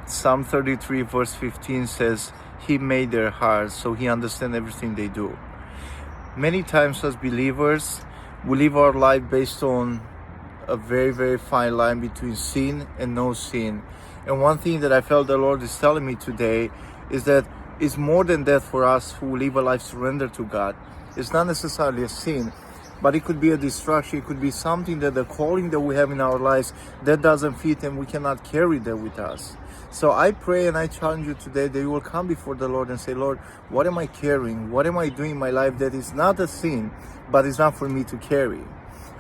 Psalm 33 verse 15 says, He made their hearts, so He understands everything they do. Many times as believers, we live our life based on a very, very fine line between sin and no sin. And one thing that I felt the Lord is telling me today is that it's more than that for us who live a life surrendered to God. It's not necessarily a sin, but it could be a distraction. It could be something that the calling that we have in our lives that doesn't fit and we cannot carry that with us. So I pray and I challenge you today that you will come before the Lord and say, Lord, what am I carrying? What am I doing in my life that is not a sin, but is not for me to carry?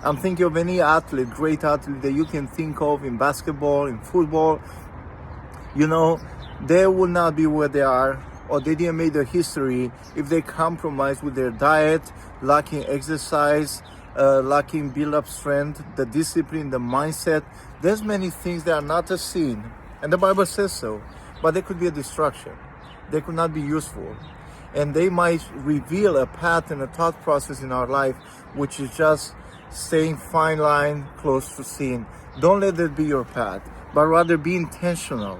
I'm thinking of any athlete, great athlete that you can think of in basketball, in football. You know, they will not be where they are, or they didn't make their history if they compromise with their diet, lacking exercise, lacking build-up strength, the discipline, the mindset. There's many things that are not a sin, and the Bible says so, but they could be a distraction. They could not be useful. And they might reveal a path and a thought process in our life, which is just staying fine line close to sin. Don't let that be your path, but rather be intentional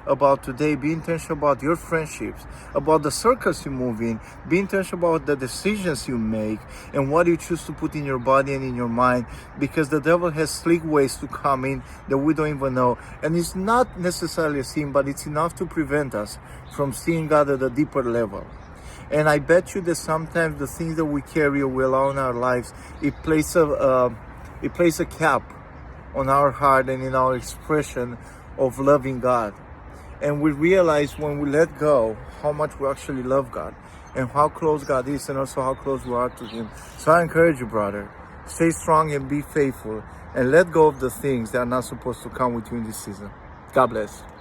about today. Be intentional about your friendships, about the circles you move in. Be intentional about the decisions you make and what you choose to put in your body and in your mind, because the devil has slick ways to come in that we don't even know. And it's not necessarily a sin, but it's enough to prevent us from seeing God at a deeper level. And I bet you that sometimes the things that we carry or we allow in our lives, it places a cap on our heart and in our expression of loving God. And we realize when we let go how much we actually love God and how close God is, and also how close we are to Him. So I encourage you, brother, stay strong and be faithful and let go of the things that are not supposed to come with you in this season. God bless.